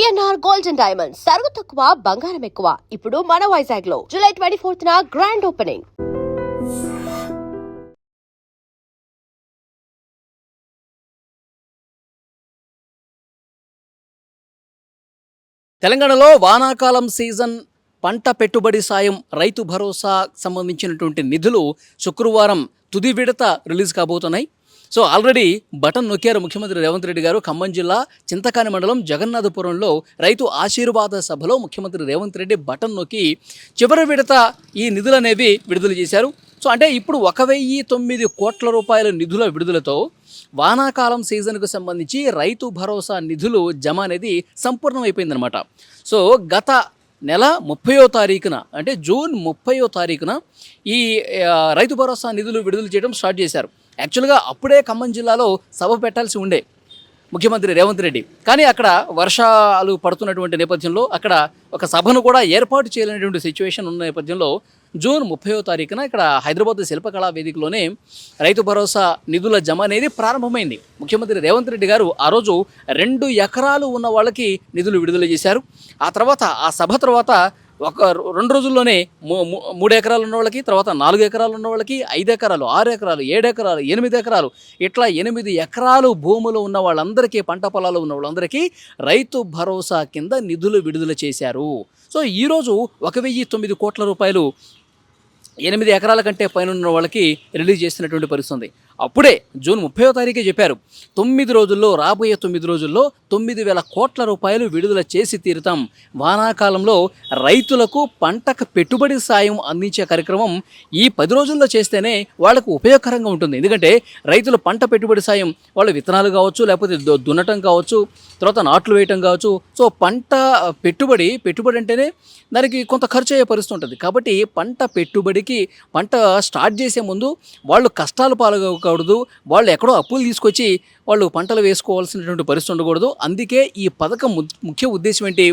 PNR gold and diamonds సరుకు తక్కువ బంగారం ఎక్కువ. ఇప్పుడు మన వైజాగ్ లో జూలై 24న గ్రాండ్ ఓపెనింగ్. తెలంగాణలో వానాకాలం సీజన్ పంట పెట్టుబడి సాయం రైతు భరోసా సంబంధించినటువంటి నిధులు శుక్రవారం తుది విడత రిలీజ్ కాబోతున్నాయి. సో ఆల్రెడీ బటన్ నొక్కారు ముఖ్యమంత్రి రేవంత్ రెడ్డి గారు. ఖమ్మం జిల్లా చింతకాని మండలం జగన్నాథపురంలో రైతు ఆశీర్వాద సభలో ముఖ్యమంత్రి రేవంత్ రెడ్డి బటన్ నొక్కి చివరి విడత ఈ నిధులు అనేవి విడుదల చేశారు. సో అంటే ఇప్పుడు 1,009 కోట్ల రూపాయల నిధుల విడుదలతో వానాకాలం సీజన్కు సంబంధించి రైతు భరోసా నిధులు జమ అనేది సంపూర్ణమైపోయిందనమాట. సో గత నెల 30వ తారీఖున అంటే జూన్ 30వ తారీఖున ఈ రైతు భరోసా నిధులు విడుదల చేయడం స్టార్ట్ చేశారు. యాక్చువల్గా అప్పుడే ఖమ్మం జిల్లాలో సభ పెట్టాల్సి ఉండే ముఖ్యమంత్రి రేవంత్ రెడ్డి, కానీ అక్కడ వర్షాలు పడుతున్నటువంటి నేపథ్యంలో అక్కడ ఒక సభను కూడా ఏర్పాటు చేయలేనటువంటి సిచ్యువేషన్ ఉన్న నేపథ్యంలో జూన్ 30వ తారీఖున ఇక్కడ హైదరాబాద్ శిల్పకళా వేదికలోనే రైతు భరోసా నిధుల జమ అనేది ప్రారంభమైంది. ముఖ్యమంత్రి రేవంత్ రెడ్డి గారు ఆ రోజు 2 ఎకరాలు ఉన్న వాళ్ళకి నిధులు విడుదల చేశారు. ఆ తర్వాత ఆ సభ తర్వాత ఒక 2 రోజుల్లోనే 3 ఎకరాలు ఉన్న వాళ్ళకి, తర్వాత 4 ఎకరాలు ఉన్న వాళ్ళకి, 5 ఎకరాలు, 6 ఎకరాలు, 7 ఎకరాలు, 8 ఎకరాలు, ఇట్లా 8 ఎకరాలు భూములు ఉన్న వాళ్ళందరికీ, పంట పొలాలు ఉన్న వాళ్ళందరికీ రైతు భరోసా కింద నిధులు విడుదల చేశారు. సో ఈరోజు 1,009 కోట్ల రూపాయలు 8 ఎకరాల కంటే పైన ఉన్న వాళ్ళకి రిలీజ్ చేసినటువంటి పరిస్థితి ఉంది. అప్పుడే జూన్ 30వ తారీఖే చెప్పారు, 9 రోజుల్లో, రాబోయే 9 రోజుల్లో 9,000 కోట్ల రూపాయలు విడుదల చేసి తీరుతాం. వానాకాలంలో రైతులకు పంటకు పెట్టుబడి సాయం అందించే కార్యక్రమం ఈ 10 రోజుల్లో చేస్తేనే వాళ్ళకు ఉపయోగకరంగా ఉంటుంది. ఎందుకంటే రైతులు పంట పెట్టుబడి సాయం, వాళ్ళు విత్తనాలు కావచ్చు, లేకపోతే దున్నటం కావచ్చు, తర్వాత నాట్లు వేయటం కావచ్చు. సో పంట పెట్టుబడి అంటేనే దానికి కొంత ఖర్చు అయ్యే పరిస్థితి ఉంటుంది. కాబట్టి పంట పెట్టుబడికి, పంట స్టార్ట్ చేసే ముందు వాళ్ళు కష్టాలు పాల్గొకూడదు, వాళ్ళు ఎక్కడో అప్పులు తీసుకొచ్చి వాళ్ళు పంటలు వేసుకోవాల్సినటువంటి పరిస్థితి ఉండకూడదు. అందుకే ఈ పథకం ముఖ్య ఉద్దేశం ఏంటి,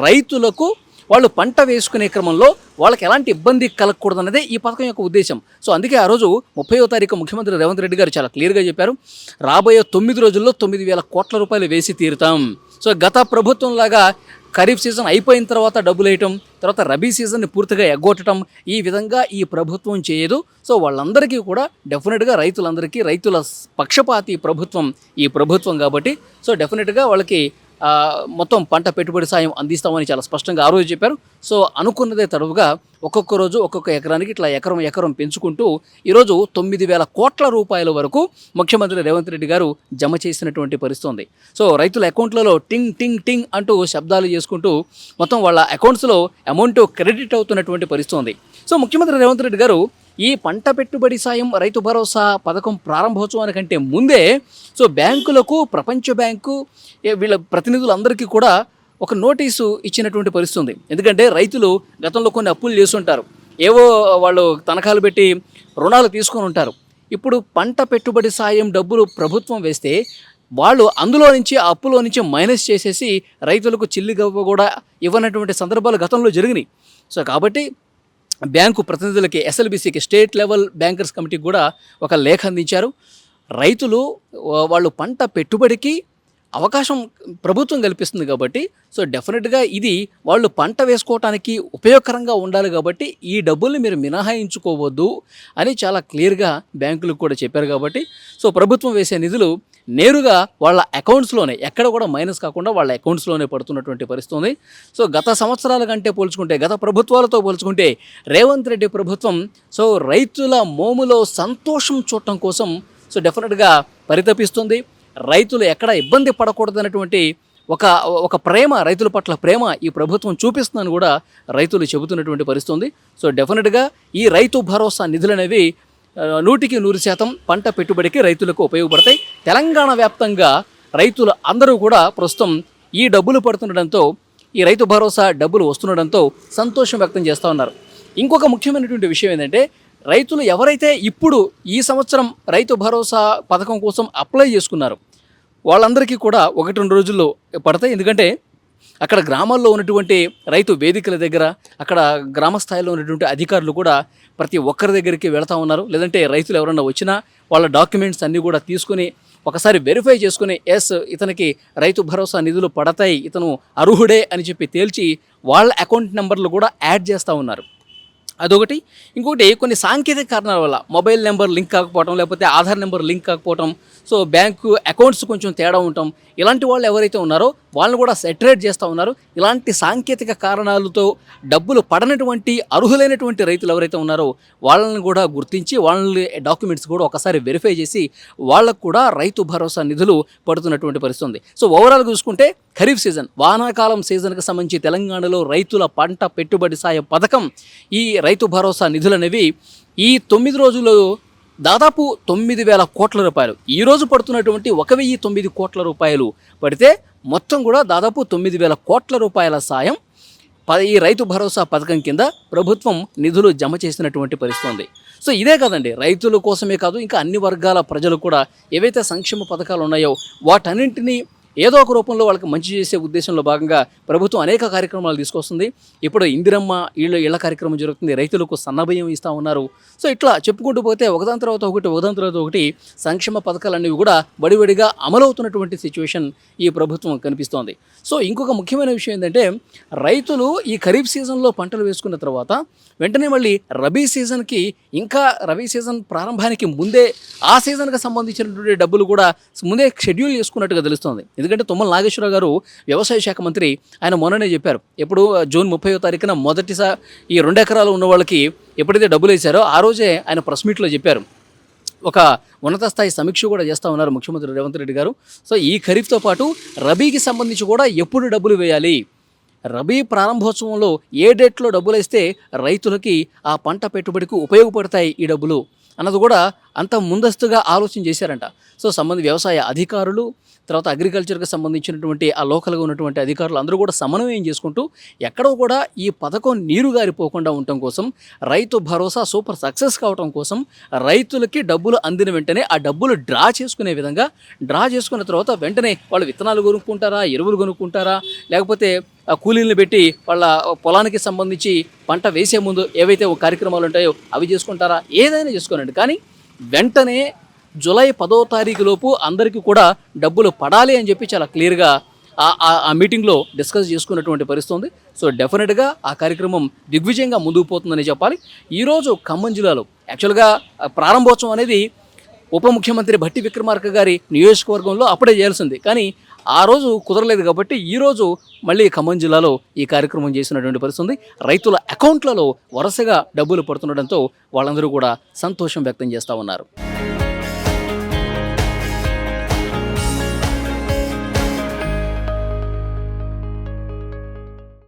రైతులకు వాళ్ళు పంట వేసుకునే క్రమంలో వాళ్ళకి ఎలాంటి ఇబ్బంది కలగకూడదు అన్నదే ఈ పథకం యొక్క ఉద్దేశం. సో అందుకే ఆ రోజు 30వ తారీఖు ముఖ్యమంత్రి రేవంత్ రెడ్డి గారు చాలా క్లియర్గా చెప్పారు, రాబోయే 9 రోజుల్లో 9,000 కోట్ల రూపాయలు వేసి తీరుతాం. సో గత ప్రభుత్వం లాగా ఖరీఫ్ సీజన్ అయిపోయిన తర్వాత డబ్బులు వేయటం, తర్వాత రబీ సీజన్ని పూర్తిగా ఎగ్గొట్టడం, ఈ విధంగా ఈ ప్రభుత్వం చేయదు. సో వాళ్ళందరికీ కూడా డెఫినెట్గా రైతులందరికీ, రైతుల పక్షపాతి ప్రభుత్వం ఈ ప్రభుత్వం కాబట్టి సో డెఫినెట్గా వాళ్ళకి మొత్తం పంట పెట్టుబడి సాయం అందిస్తామని చాలా స్పష్టంగా ఆ రోజు చెప్పారు. సో అనుకున్నదే తడువుగా ఒక్కొక్క రోజు ఒక్కొక్క ఎకరానికి ఇట్లా ఎకరం పెంచుకుంటూ ఈరోజు 9,000 కోట్ల రూపాయల వరకు ముఖ్యమంత్రి రేవంత్ రెడ్డి గారు జమ చేసినటువంటి పరిస్థితి ఉంది. సో రైతుల అకౌంట్లలో టింగ్ టింగ్ టింగ్ అంటూ శబ్దాలు చేసుకుంటూ మొత్తం వాళ్ళ అకౌంట్స్లో అమౌంట్ క్రెడిట్ అవుతున్నటువంటి పరిస్థితి ఉంది. సో ముఖ్యమంత్రి రేవంత్ రెడ్డి గారు ఈ పంట పెట్టుబడి సాయం రైతు భరోసా పథకం ప్రారంభోత్సవానికంటే ముందే సో బ్యాంకులకు, ప్రపంచ బ్యాంకు వీళ్ళ ప్రతినిధులందరికీ కూడా ఒక నోటీసు ఇచ్చినటువంటి పరిస్థితి ఉంది. ఎందుకంటే రైతులు గతంలో కొన్ని అప్పులు చేస్తుంటారు, ఏవో వాళ్ళు తనఖాలు పెట్టి రుణాలు తీసుకొని ఉంటారు. ఇప్పుడు పంట పెట్టుబడి సాయం డబ్బులు ప్రభుత్వం వేస్తే వాళ్ళు అందులో నుంచి, ఆ అప్పులో నుంచి మైనస్ చేసేసి రైతులకు చిల్లిగవ్వ కూడా ఇవ్వనటువంటి సందర్భాలు గతంలో జరిగినాయి. సో కాబట్టి బ్యాంకు ప్రతినిధులకి, ఎస్ఎల్బిసికి, స్టేట్ లెవెల్ బ్యాంకర్స్ కమిటీకి కూడా ఒక లేఖ అందించారు. రైతులు వాళ్ళు పంట పెట్టుబడికి అవకాశం ప్రభుత్వం కల్పిస్తుంది కాబట్టి సో డెఫినెట్గా ఇది వాళ్ళు పంట వేసుకోవటానికి ఉపయోగకరంగా ఉండాలి కాబట్టి ఈ డబ్బుల్ని మీరు మినహాయించుకోవద్దు అని చాలా క్లియర్గా బ్యాంకులకు కూడా చెప్పారు. కాబట్టి సో ప్రభుత్వం వేసే నిధులు నేరుగా వాళ్ళ అకౌంట్స్లోనే, ఎక్కడ కూడా మైనస్ కాకుండా వాళ్ళ అకౌంట్స్లోనే పడుతున్నటువంటి పరిస్థితి ఉంది. సో గత సంవత్సరాల కంటే పోల్చుకుంటే, గత ప్రభుత్వాలతో పోల్చుకుంటే రేవంత్ రెడ్డి ప్రభుత్వం సో రైతుల మోములో సంతోషం చూడటం కోసం సో డెఫినెట్గా పరితపిస్తుంది. రైతులు ఎక్కడ ఇబ్బంది పడకూడదన్నటువంటి ఒక ప్రేమ, రైతుల పట్ల ప్రేమ ఈ ప్రభుత్వం చూపిస్తుందని కూడా రైతులు చెబుతున్నటువంటి పరిస్థితి ఉంది. సో డెఫినెట్గా ఈ రైతు భరోసా నిధులు అనేవి 100% పంట పెట్టుబడికి రైతులకు ఉపయోగపడతాయి. తెలంగాణ వ్యాప్తంగా రైతులు అందరూ కూడా ప్రస్తుతం ఈ డబ్బులు పడుతుండడంతో, ఈ రైతు భరోసా డబ్బులు వస్తుండడంతో సంతోషం వ్యక్తం చేస్తూ ఉన్నారు. ఇంకొక ముఖ్యమైనటువంటి విషయం ఏంటంటే, రైతులు ఎవరైతే ఇప్పుడు ఈ సంవత్సరం రైతు భరోసా పథకం కోసం అప్లై చేసుకున్నారు వాళ్ళందరికీ కూడా 1-2 రోజుల్లో పడతాయి. ఎందుకంటే అక్కడ గ్రామాల్లో ఉన్నటువంటి రైతు వేదికల దగ్గర, అక్కడ గ్రామ స్థాయిలో ఉన్నటువంటి అధికారులు కూడా ప్రతి ఒక్కరి దగ్గరికి వెళ్తూ ఉన్నారు. లేదంటే రైతులు ఎవరన్నా వచ్చినా వాళ్ళ డాక్యుమెంట్స్ అన్నీ కూడా తీసుకుని ఒకసారి వెరిఫై చేసుకుని ఎస్ ఇతనికి రైతు భరోసా నిధులు పడతాయి, ఇతను అర్హుడే అని చెప్పి తేల్చి వాళ్ళ అకౌంట్ నెంబర్లు కూడా యాడ్ చేస్తూ ఉన్నారు. అదొకటి. ఇంకొకటి కొన్ని సాంకేతిక కారణాల వల్ల మొబైల్ నెంబర్ లింక్ కాకపోవడం, లేకపోతే ఆధార్ నెంబర్ లింక్ కాకపోవడం, సో బ్యాంకు అకౌంట్స్ కొంచెం తేడా ఉండటం, ఇలాంటి వాళ్ళు ఎవరైతే ఉన్నారో వాళ్ళని కూడా సెటరేట్ చేస్తూ ఉన్నారు. ఇలాంటి సాంకేతిక కారణాలతో డబ్బులు పడనటువంటి అర్హులైనటువంటి రైతులు ఎవరైతే ఉన్నారో వాళ్ళని కూడా గుర్తించి వాళ్ళ డాక్యుమెంట్స్ కూడా ఒకసారి వెరిఫై చేసి వాళ్ళకు కూడా రైతు భరోసా నిధులు పడుతున్నటువంటి పరిస్థితి ఉంది. సో ఓవరాల్గా చూసుకుంటే ఖరీఫ్ సీజన్, వానాకాలం సీజన్కి సంబంధించి తెలంగాణలో రైతుల పంట పెట్టుబడి సాయం పథకం, ఈ రైతు భరోసా నిధులు అనేవి ఈ 9 రోజులు దాదాపు 9,000 కోట్ల రూపాయలు, ఈరోజు పడుతున్నటువంటి 1,009 కోట్ల రూపాయలు పడితే మొత్తం కూడా దాదాపు 9,000 కోట్ల రూపాయల సాయం ఈ రైతు భరోసా పథకం కింద ప్రభుత్వం నిధులు జమ చేసినటువంటి పరిస్థితి ఉంది. సో ఇదే కాదండి, రైతుల కోసమే కాదు ఇంకా అన్ని వర్గాల ప్రజలు కూడా ఏవైతే సంక్షేమ పథకాలు ఉన్నాయో వాటన్నింటినీ ఏదో ఒక రూపంలో వాళ్ళకి మంచి చేసే ఉద్దేశంలో భాగంగా ప్రభుత్వం అనేక కార్యక్రమాలు తీసుకొస్తుంది. ఇప్పుడు ఇందిరమ్మ ఇళ్ళ కార్యక్రమం జరుగుతుంది, రైతులకు సన్నబియ్యం ఇస్తూ ఉన్నారు. సో ఇట్లా చెప్పుకుంటూ పోతే ఒకదాని తర్వాత ఒకటి సంక్షేమ పథకాలన్నీ కూడా బడిబడిగా అమలవుతున్నటువంటి సిచ్యువేషన్ ఈ ప్రభుత్వం కనిపిస్తోంది. సో ఇంకొక ముఖ్యమైన విషయం ఏంటంటే రైతులు ఈ ఖరీఫ్ సీజన్లో పంటలు వేసుకున్న తర్వాత వెంటనే మళ్ళీ రబీ సీజన్కి, ఇంకా రబీ సీజన్ ప్రారంభానికి ముందే ఆ సీజన్కి సంబంధించినటువంటి డబ్బులు కూడా ముందే షెడ్యూల్ చేసుకున్నట్టుగా తెలుస్తోంది. ఎందుకంటే తుమ్మల నాగేశ్వరరావు గారు వ్యవసాయ శాఖ మంత్రి, ఆయన మొన్ననే చెప్పారు, ఎప్పుడు జూన్ 30వ తారీఖున మొదటిసారి ఈ 2 ఎకరాలు ఉన్న వాళ్ళకి ఎప్పుడైతే డబ్బులు వేశారో ఆ రోజే ఆయన ప్రెస్ మీట్లో చెప్పారు. ఒక ఉన్నత స్థాయి సమీక్ష కూడా చేస్తూ ఉన్నారు ముఖ్యమంత్రి రేవంత్ రెడ్డి గారు. సో ఈ ఖరీఫ్తో పాటు రబీకి సంబంధించి కూడా ఎప్పుడు డబ్బులు వేయాలి, రబీ ప్రారంభోత్సవంలో ఏ డేట్లో డబ్బులు వేస్తే రైతులకి ఆ పంట పెట్టుబడికి ఉపయోగపడతాయి ఈ డబ్బులు అన్నది కూడా అంత ముందస్తుగా ఆలోచన చేశారంట. సో వ్యవసాయ అధికారులు, తర్వాత అగ్రికల్చర్కి సంబంధించినటువంటి ఆ లోకల్గా ఉన్నటువంటి అధికారులు అందరూ కూడా సమన్వయం చేసుకుంటూ ఎక్కడో కూడా ఈ పథకం నీరు గారిపోకుండా ఉండటం కోసం, రైతు భరోసా సూపర్ సక్సెస్ కావడం కోసం రైతులకి డబ్బులు అందిన వెంటనే ఆ డబ్బులు డ్రా చేసుకునే విధంగా, డ్రా చేసుకున్న తర్వాత వెంటనే వాళ్ళు విత్తనాలు కొనుక్కుంటారా, ఎరువులు కొనుక్కుంటారా, లేకపోతే కూలీలను పెట్టి వాళ్ళ పొలానికి సంబంధించి పంట వేసే ముందు ఏవైతే కార్యక్రమాలు ఉంటాయో అవి చేసుకుంటారా, ఏదైనా చేసుకోనండి. కానీ వెంటనే జూలై 10వ తారీఖు లోపు అందరికీ కూడా డబ్బులు పడాలి అని చెప్పి చాలా క్లియర్గా ఆ మీటింగ్లో డిస్కస్ చేసుకున్నటువంటి పరిస్థితి ఉంది. సో డెఫినెట్గా ఆ కార్యక్రమం దిగ్విజయంగా ముందుకు పోతుందని చెప్పాలి. ఈరోజు ఖమ్మం జిల్లాలో యాక్చువల్గా ప్రారంభోత్సవం అనేది ఉప ముఖ్యమంత్రి భట్టి విక్రమార్క గారి నియోజకవర్గంలో అప్పుడే చేయాల్సింది, కానీ ఆ రోజు కుదరలేదు కాబట్టి ఈరోజు మళ్ళీ ఖమ్మం జిల్లాలో ఈ కార్యక్రమం చేసినటువంటి పరిస్థితి ఉంది. రైతుల అకౌంట్లలో వరుసగా డబ్బులు పడుతుండడంతో వాళ్ళందరూ కూడా సంతోషం వ్యక్తం చేస్తూ ఉన్నారు.